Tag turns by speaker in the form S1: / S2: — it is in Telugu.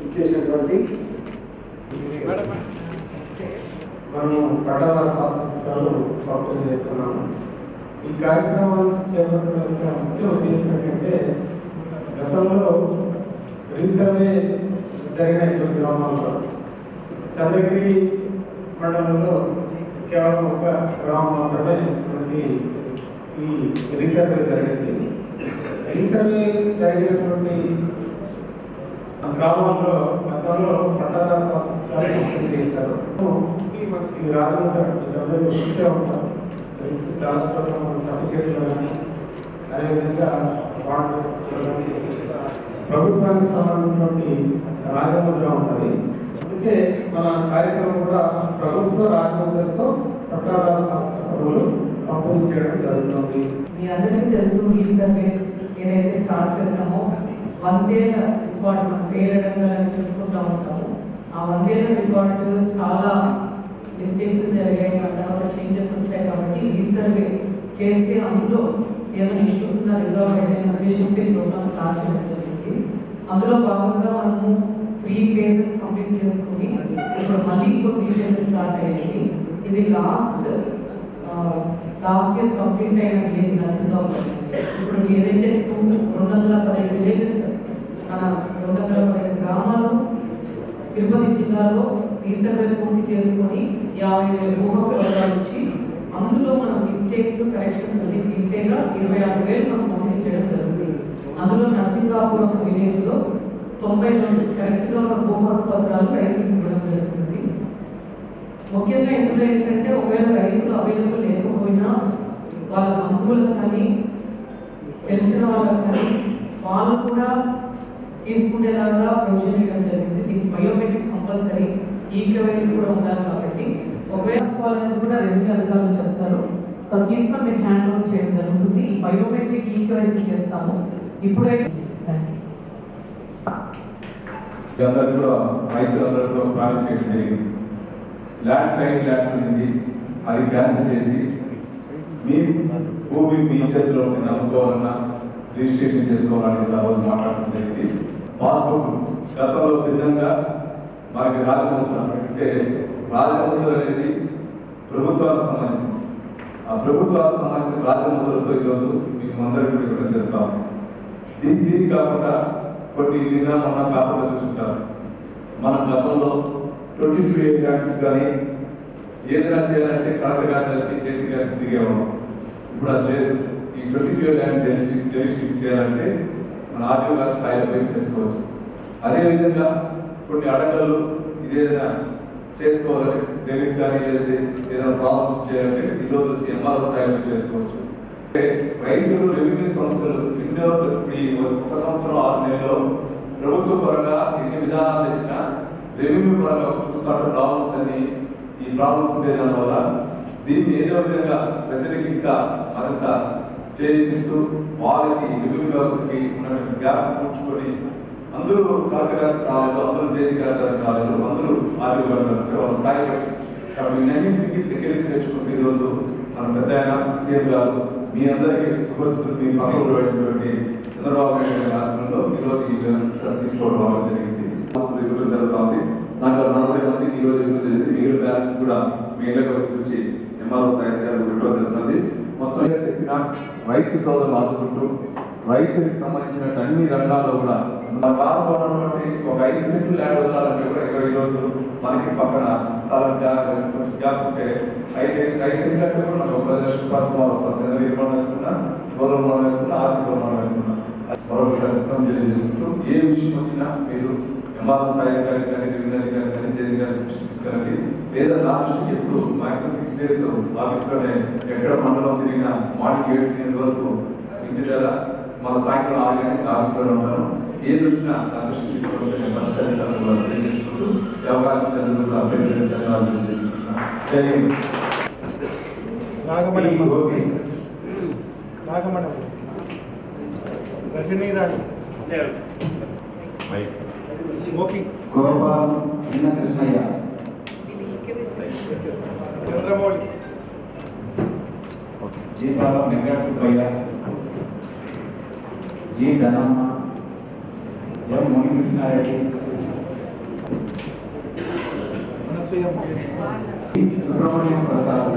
S1: ఇచ్చేసినటువంటి మనము పట్టదారు పాస్ పుస్తకాలు పంపిణీ చేస్తున్నాము. ఈ కార్యక్రమాలు చేపట్టడం యొక్క ముఖ్య ఉద్దేశం ఏంటంటే గతంలో రీసర్వే జరిగినటువంటి గ్రామాల్లో చంద్రగిరి మండలంలో కేవలం ఒక గ్రామం మాత్రమే మనకి ఈ రీసర్వే జరిగింది. రీసర్వే జరిగినటువంటి గ్రామాల్లో గతంలో పట్టదారు పాస్ పుస్తకాలు పంపిణీ చేశారు. మనకి రాజమండ్రి చూసే ఉంటాం, చాలా చోట్ల మన సర్టిఫికేట్లో కానీ అదేవిధంగా ప్రభుత్వానికి సంబంధించినటువంటి రాజముద్ర ఉంటుంది. అందుకే మన కార్యక్రమం కూడా ప్రభుత్వ రాజముద్రతో పట్టదారు పుస్తకాలు పంపిణీ చేయడం జరుగుతుంది.
S2: మీ అందరికీ తెలుసు, ఈ సర్వే ఏదైతే స్టార్ట్ చేసామో 100 ఏళ్ల రికార్డు మనం ఫెయిల్ అవ్వడానికి చెప్పుకుంటూ ఉంటాము. ఆ 100 ఏళ్ల రికార్డు చాలా మిస్టేక్స్ జరిగాయి, తర్వాత చేంజెస్ వచ్చాయి. కాబట్టి ఈ సర్వే చేస్తే అందులో ఏమైనా ఇష్యూస్ ఉన్నా రిజాల్వ్ అయితే ఉద్దేశంతో ఈ ప్రోగ్రామ్ స్టార్ట్ చేయడం జరిగింది. అందులో భాగంగా మనము 3 phases కంప్లీట్ చేసుకుని ఇప్పుడు మళ్ళీ ఇంకో 3 phases స్టార్ట్ అయ్యాయి. ఇది లాస్ట్ ఇయర్ కంప్లీట్ అయిన విలేజ్ నర్సింగాపూర్. ఇప్పుడు ఏదైతే 215 విలేజెస్ మన 215 గ్రామాలు తిరుపతి జిల్లాలో రీసర్వే పూర్తి చేసుకొని 50,000 భూమి పత్రాలు వచ్చి అందులో మనం మిస్టేక్స్ కరెక్షన్స్ అన్ని తీసేగా 26,000 మనం పంపిణీ చేయడం జరుగుతుంది. అందులో నర్సింగాపురం విలేజ్లో 92 కరెక్ట్గా మన భూమి పత్రాలు రైతులకు ఇవ్వడం జరుగుతుంది. ముఖ్యంగా ఇందులో ఏంటంటే ఒకవేళ రైతులు అవైలబుల్ లేకపోయినా వాళ్ళ బంధువులకు కానీ తెలిసిన వాళ్ళకి కానీ వాళ్ళు కూడా తీసుకునేలాగా ప్రొవిజన్ ఇవ్వడం జరిగింది. దీనికి బయోమెట్రిక్ కంపల్సరీ, ఈకేవైసీ కూడా ఉండాలి. కాబట్టి ఒకవేళ వాళ్ళని కూడా రెవెన్యూ అధికారులు చెప్తారు. సో తీసుకొని మీకు హ్యాండ్ ఓవర్ చేయడం జరుగుతుంది. ఈ బయోమెట్రిక్ ఈకేవైసీ చేస్తాము. ఇప్పుడే
S3: రైతులందరూ కూడా ప్రామిస్ చేయడం జరిగింది. ల్యాండ్ టైటిల్ యాక్ట్ ఉంది, అది క్యాన్సిల్ చేసి మీ భూమి మీ చేతిలో నమ్ముకోవాలన్నా రిజిస్ట్రేషన్ చేసుకోవాలని ఆ రోజు మాట్లాడడం జరిగింది. పాస్బుక్ గతంలో భిన్నంగా మనకి రాజముద్ర అంటే రాజముద్ర అనేది ప్రభుత్వానికి సంబంధించింది. ఆ ప్రభుత్వానికి సంబంధించిన రాజముద్రతో ఈరోజు మేము అందరికీ కూడా ఇక్కడ చెప్తాము. దీనికి కాకుండా కొన్ని నిన్న మొన్న పేపర్లో చూసుకుంటారు. మన గతంలో 22A ల్యాండ్స్ కానీ ఏదైనా చేయాలంటే కలెక్టర్ గారికి చేసి గారికి తిరిగేవాళ్ళం. ఇప్పుడు అది లేదు. ఈ 22A ల్యాండ్ డెలిషన్ చేయాలంటే మన ఆర్టీఓ గారి స్థాయిలో పోయి చేసుకోవచ్చు. అదేవిధంగా కొన్ని అడగలు ఇదేదైనా చేసుకోవాలంటే డెలిట్ కానీ ఏదైనా ప్రాబ్లమ్స్ చేయాలంటే ఈరోజు వచ్చి ఎంఆర్ఓ స్థాయిలో చేసుకోవచ్చు. రైతులు రెవెన్యూ సంస్థలు ఎన్నో ఈ 1 సంవత్సరం 6 నెలల్లో ప్రభుత్వ పరంగా ఎన్ని విధానాలు తెచ్చినా రెవెన్యూ పరంగా చూస్తాడు ప్రాబ్లమ్స్ అన్ని. ఈ ప్రాబ్లమ్స్ ఉండే దానివల్ల దీన్ని ఏదో విధంగా ప్రజలకి ఇంకా మరింత చేయిస్తూ వాళ్ళకి రెవెన్యూ వ్యవస్థకి ఉన్న గ్యాప్ పూడ్చుకొని అందరూ కలెక్టర్ గారికి రాలేదు, అందరూ జేసీ గారికి రాలేదు, అందరూ ఆర్టీఓ గారు స్థాయి వీటన్నింటికి దగ్గరికి చేర్చుకుంటూ ఈరోజు మన పెద్ద సీఎం గారు మీ అందరికీ సుపరిచితులు మీ పక్కన అయినటువంటి చంద్రబాబు నాయుడు గారి ఆధ్వర్యంలో ఈరోజు ఈ వ్యవస్థ తీసుకోవడం జరిగింది. జరుగుతుంది. దాంట్లో 40 మందికి ఈరోజు జరిగింది. మిగిలిన బ్యాలెన్స్ కూడా మీ ఇళ్ళకి వచ్చి ఎంఆర్ఓ స్థాయి పెట్టడం జరుగుతుంది. మొత్తం చెప్పిన రైతు సోదరులు ఆదుకుంటూ రైతులకు సంబంధించిన అన్ని రంగాల్లో కూడా కాలంలో ఉన్నటువంటి ఒక 5 సెంట్లు ల్యాండ్ వదలాలంటే కూడా 20 రోజులు మనకి పక్కన స్థలం కొంచెం గ్యాప్ ఉంటే 5 సెంట్లు అంటే కూడా మనకు 10 లక్షల రూపాయలు సుమారు వస్తాం. చంద్రగిరి మనం వేసుకున్నా, గౌరవ మనం వేసుకున్నా, ఆశీర్వాదం మనం వేసుకున్నా మరొకసారి మొత్తం తెలియజేసుకుంటూ ఏ విషయం వచ్చినా మీరు ఎంఆర్ఓ స్థాయి గారికి కానీ రెవెన్యూ అధికారి కానీ చేసి గారికి దృష్టి తీసుకురండి. లేదా నా దృష్టికి ఎప్పుడు మాక్సిమం 6 days ఆఫీస్లోనే ఎక్కడ మండలం తిరిగినా మార్నింగ్ 8 వరకు ఇంటి దగ్గర మన సాయంత్రం 6 గంటలకు ఆఫీస్లోనే ఉంటాను. ఏది వచ్చినా నా దృష్టికి తీసుకుంటే నేను ఫస్ట్ తెలియజేసుకుంటూ ఈ అవకాశం చంద్రులు అభ్యర్థులు ధన్యవాదాలు తెలియజేసుకుంటున్నాను. జై హింద్.
S1: నాగమణి రజనీరాణి గోపి
S4: గోపాల్ చిన్న కృష్ణయ్య
S1: చంద్రమౌళి
S4: జీపాల వెంకట సుబ్బయ్య జీ ధనమ్మ ఎం మునికృష్ణారెడ్డి, సుబ్రహ్మణ్యం ప్రసాద్,